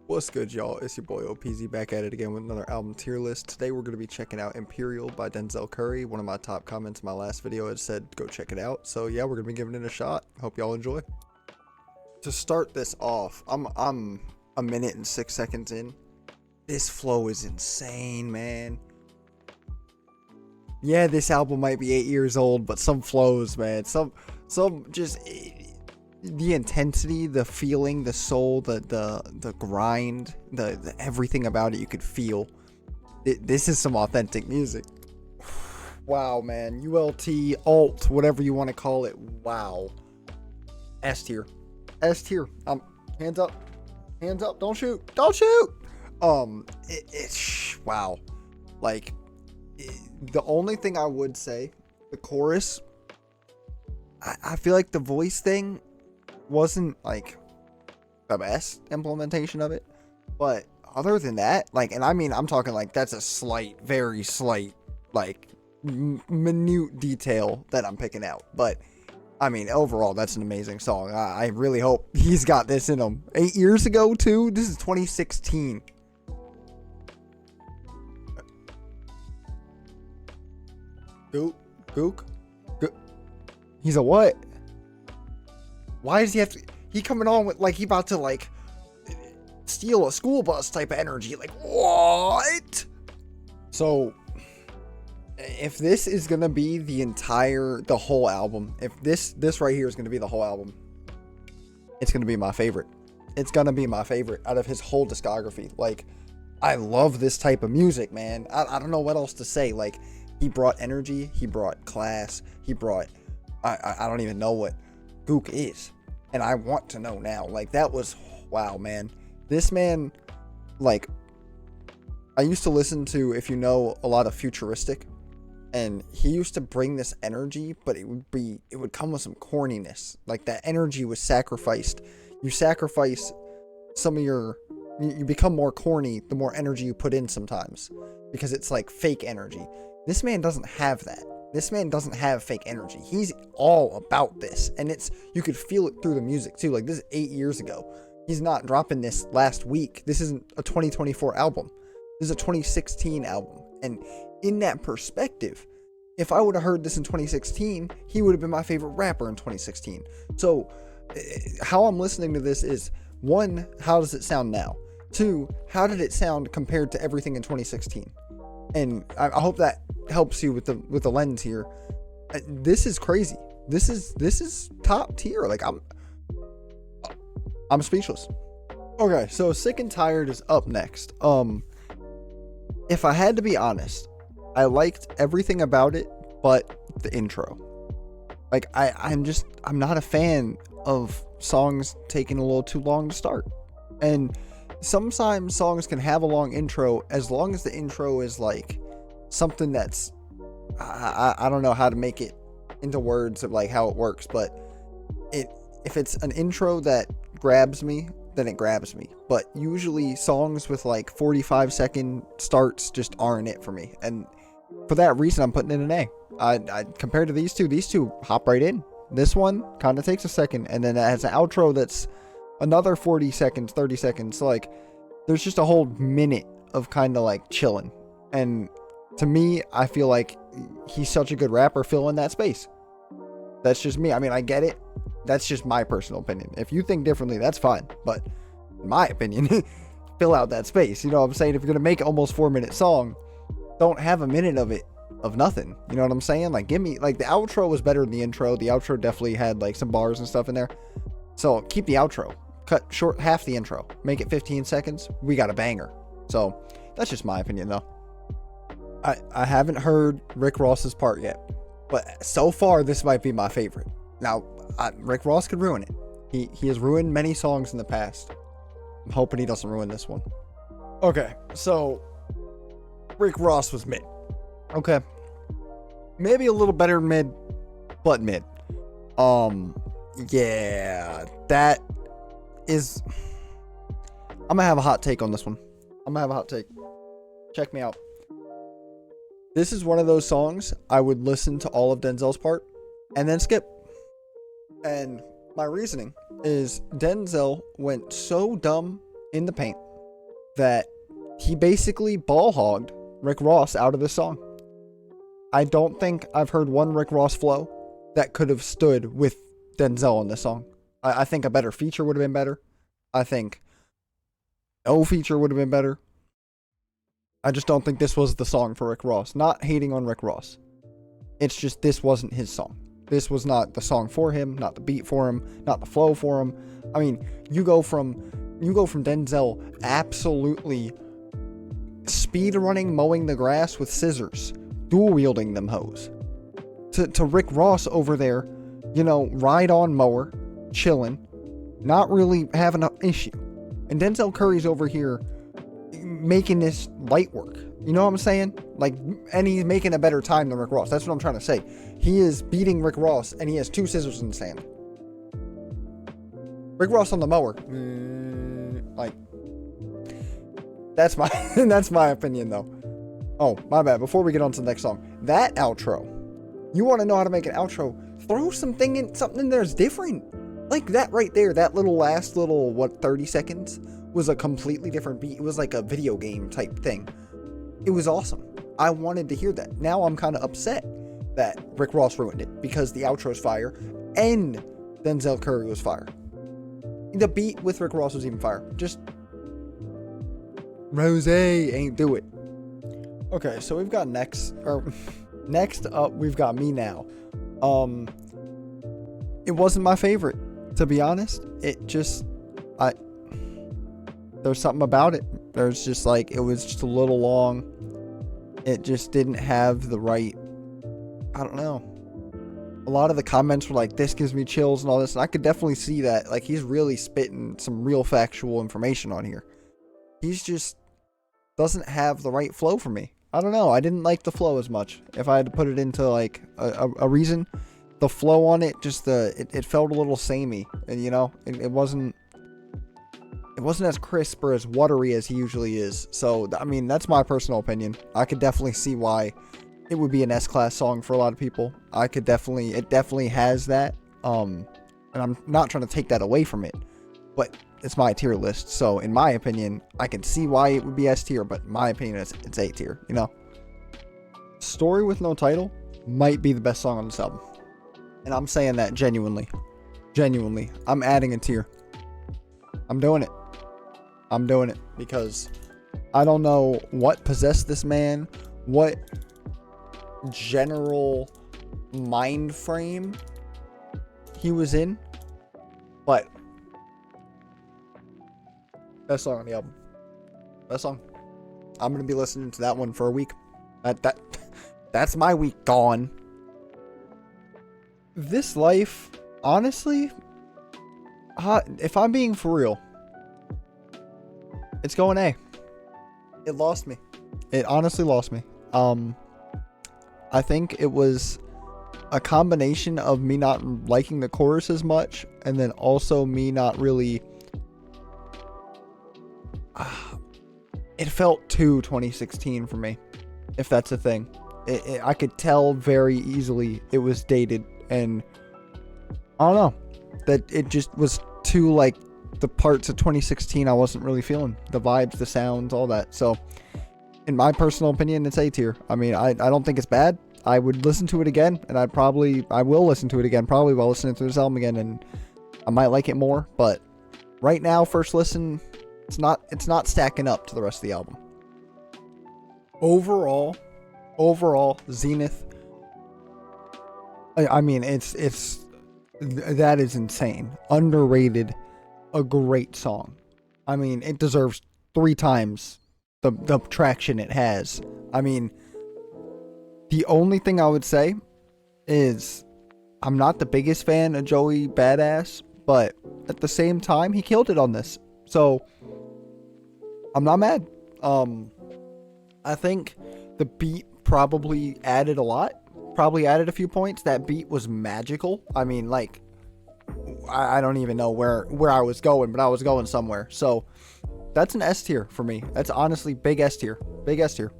What's good, y'all? It's your boy OPZ back at it again with another album tier list. Today we're going to be checking out Imperial by Denzel Curry. One of my top comments in my last video had said go check it out. So yeah, we're going to be giving it a shot. Hope y'all enjoy. To start this off, I'm a minute and 6 seconds in. This flow is insane, man. Yeah, this album might be 8 years old, but some flows, man. Some just the intensity, the feeling, the soul, the grind, the everything about it you could feel. This is some authentic music. Wow, man. ULT, alt, whatever you want to call it. Wow. S tier. S tier. Hands up. Hands up. Don't shoot. Don't shoot. It's wow. Like, the only thing I would say, the chorus, I feel like the voice thing wasn't like the best implementation of it, but other than that, like, and I mean, I'm talking like that's a slight, very slight, like minute detail that I'm picking out, but I mean, overall, that's an amazing song. I really hope he's got this in him. 8 years ago too. This is 2016. Gook. He's a what? Why does he have to? He coming on with like he about to like steal a school bus type of energy. Like what? So if this is gonna be the whole album, if this right here is gonna be the whole album, it's gonna be my favorite. It's gonna be my favorite out of his whole discography. Like, I love this type of music, man. I don't know what else to say. Like, he brought energy, he brought class, he brought I don't even know what Gook is, and I want to know now. Like, that was wow, man. This man, like, I used to listen to, if you know, a lot of Futuristic, and he used to bring this energy, but it would come with some corniness. Like, that energy was sacrificed. You sacrifice some of you become more corny the more energy you put in sometimes, because it's like fake energy. This man doesn't have that. This man doesn't have fake energy. He's all about this, and you could feel it through the music too. Like, this is 8 years ago. He's not dropping this last week. This isn't a 2024 album. This is a 2016 album. And in that perspective, if I would have heard this in 2016, he would have been my favorite rapper in 2016. So how I'm listening to this is, one, how does it sound now? Two, how did it sound compared to everything in 2016? And I hope that helps you with the lens here. This is crazy. This is top tier. Like, I'm speechless. Okay, so Sick and Tired is up next. If I had to be honest, I liked everything about it but the intro. Like, I'm not a fan of songs taking a little too long to start. And sometimes songs can have a long intro as long as the intro is like something that's I don't know how to make it into words of like how it works, but if it's an intro that grabs me, then it grabs me. But usually songs with like 45-second starts just aren't it for me, and for that reason I'm putting in an A. I compared to these two hop right in. This one kind of takes a second, and then it has an outro that's another 40 seconds, 30 seconds. So like, there's just a whole minute of kind of like chilling. And to me, I feel like he's such a good rapper filling that space. That's just me. I mean, I get it. That's just my personal opinion. If you think differently, that's fine. But in my opinion, fill out that space. You know what I'm saying? If you're going to make an almost 4-minute song, don't have a minute of it of nothing. You know what I'm saying? Like, give me, like, the outro was better than the intro. The outro definitely had like some bars and stuff in there. So keep the outro. Cut short half the intro. Make it 15 seconds. We got a banger. So that's just my opinion, though. I haven't heard Rick Ross's part yet, but so far this might be my favorite. Now, Rick Ross could ruin it. He has ruined many songs in the past. I'm hoping he doesn't ruin this one. Okay, so Rick Ross was mid. Okay, maybe a little better mid, but mid. Yeah, that is. I'm gonna have a hot take on this one. I'm gonna have a hot take. Check me out. This is one of those songs I would listen to all of Denzel's part and then skip. And my reasoning is Denzel went so dumb in the paint that he basically ball hogged Rick Ross out of the song. I don't think I've heard one Rick Ross flow that could have stood with Denzel in this song. I think a better feature would have been better. I think no feature would have been better. I just don't think this was the song for Rick Ross. Not hating on Rick Ross. It's just this wasn't his song. This was not the song for him, not the beat for him, not the flow for him. I mean, you go from Denzel absolutely speed running, mowing the grass with scissors, dual wielding them hoes, to Rick Ross over there, ride on mower, chilling, not really having an issue. And Denzel Curry's over here making this light work. You know what I'm saying? And he's making a better time than Rick Ross. That's what I'm trying to say. He is beating Rick Ross, and he has 2 scissors in his hand. Rick Ross on the mower. That's my opinion, though. Oh, my bad. Before we get on to the next song, that outro. You want to know how to make an outro? Throw something in there that's different. Like that right there. That last 30 seconds was a completely different beat. It was like a video game type thing. It was awesome. I wanted to hear that. Now I'm kind of upset that Rick Ross ruined it because the outro's fire and Denzel Curry was fire. The beat with Rick Ross was even fire. Just Rose ain't do it. Okay, so we've got next up we've got Me Now. It wasn't my favorite, to be honest. There's something about it. There's just it was just a little long. It just didn't have the right, I don't know. A lot of the comments were like, this gives me chills and all this. And I could definitely see that. He's really spitting some real factual information on here. He's just doesn't have the right flow for me. I don't know. I didn't like the flow as much. If I had to put it into a reason, the flow on it, just it felt a little samey. And it wasn't as crisp or as watery as he usually is. So, I mean, that's my personal opinion. I could definitely see why it would be an S-class song for a lot of people. It definitely has that. And I'm not trying to take that away from it, but it's my tier list. So, in my opinion, I can see why it would be S tier, but in my opinion, it's A tier, Story with No Title might be the best song on this album. And I'm saying that genuinely. Genuinely. I'm adding a tier. I'm doing it because I don't know what possessed this man, what general mind frame he was in, but best song on the album. Best song. I'm gonna be listening to that one for a week. That's my week gone. This Life, honestly, if I'm being for real, it's going A. It lost me. It honestly lost me. I think it was a combination of me not liking the chorus as much, and then also me not really. It felt too 2016 for me, if that's a thing. I could tell very easily it was dated, and I don't know, that it just was too the parts of 2016 I wasn't really feeling. The vibes, the sounds, all that. So, in my personal opinion, it's A tier. I mean, I don't think it's bad. I would listen to it again, and I will listen to it again, probably while listening to this album again, and I might like it more. But right now, first listen, it's not stacking up to the rest of the album. Overall, Zenith. I mean, that is insane. Underrated. A great song. I mean, it deserves 3 times the traction it has. I mean, the only thing I would say is I'm not the biggest fan of Joey Badass, but at the same time, he killed it on this. So, I'm not mad. I think the beat probably added a lot. Probably added a few points. That beat was magical. I mean, I don't even know where I was going, but I was going somewhere. So that's an S tier for me. That's honestly big S tier. Big S tier.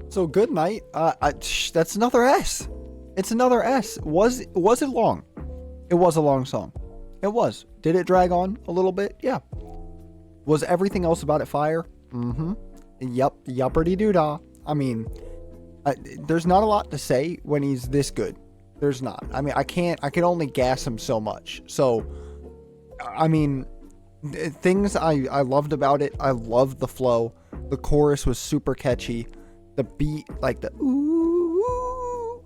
So Good Night. That's another S. It's another S. Was it long? It was a long song. It was. Did it drag on a little bit? Yeah. Was everything else about it fire? Mm-hmm. Yup. Yupperty doo-dah. I mean, there's not a lot to say when he's this good. There's not. I mean, I can only gas him so much. So, I mean, things I loved about it. I loved the flow. The chorus was super catchy. The beat, like the ooh,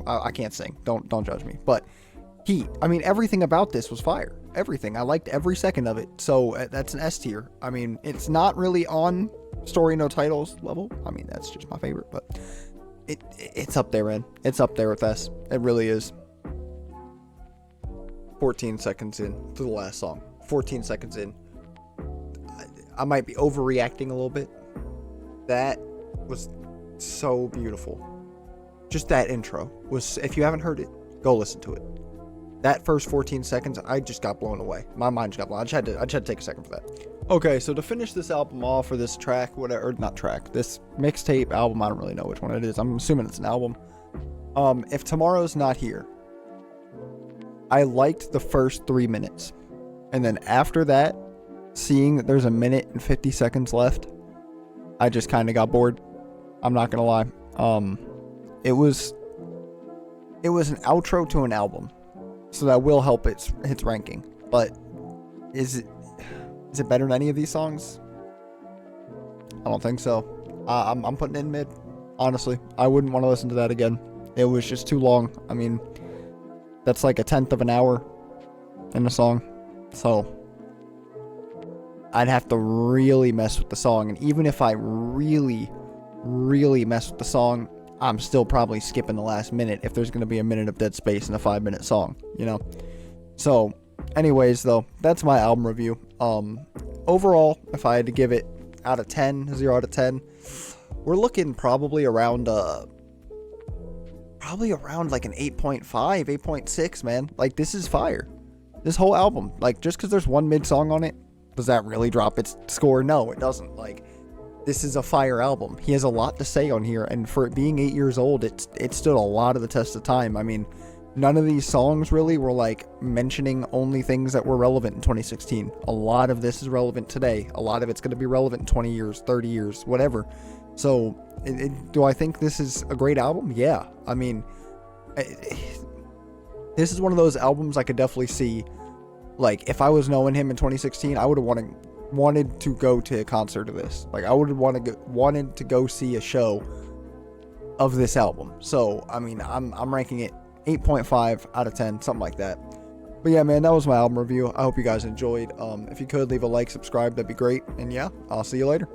I can't sing. Don't judge me. But heat. I mean, everything about this was fire. Everything. I liked every second of it. So that's an S tier. I mean, it's not really on story no titles level. I mean, that's just my favorite, but it's up there, man. It's up there with S. It really is. 14 seconds in to the last song. 14 seconds in. I might be overreacting a little bit. That was so beautiful. Just that intro was, if you haven't heard it, go listen to it. That first 14 seconds, I just got blown away. My mind just got blown. I just had to take a second for that. Okay, so to finish this album off, or this track, whatever, or not track, this mixtape album, I don't really know which one it is. I'm assuming it's an album. If Tomorrow's Not Here, I liked the first 3 minutes. And then after that, seeing that there's a minute and 50 seconds left, I just kind of got bored. I'm not gonna lie. It was an outro to an album, so that will help its ranking. But is it better than any of these songs? I don't think so. I'm putting it in mid. Honestly, I wouldn't want to listen to that again. It was just too long. I mean, that's like a tenth of an hour in a song, so I'd have to really mess with the song. And even if I really mess with the song, I'm still probably skipping the last minute if there's going to be a minute of dead space in a 5-minute song, you know? So, anyways, though, that's my album review. Overall, if I had to give it out of 10, 0 out of 10, we're looking probably around like an 8.5, 8.6, man. Like, this is fire. This whole album, like, just because there's one mid song on it, does that really drop its score? No, it doesn't. Like, this is a fire album. He has a lot to say on here, and for it being 8 years old, it stood a lot of the test of time. I mean, none of these songs really were like mentioning only things that were relevant in 2016. A lot of this is relevant today. A lot of it's going to be relevant in 20 years, 30 years, whatever. So, do I think this is a great album? Yeah. I mean, this is one of those albums I could definitely see. Like, if I was knowing him in 2016, I would have wanted to go to a concert of this. Like, I would have wanted to go see a show of this album. So, I mean, I'm ranking it 8.5 out of 10, something like that. But yeah, man, that was my album review. I hope you guys enjoyed. If you could leave a like, subscribe, that'd be great. And yeah, I'll see you later.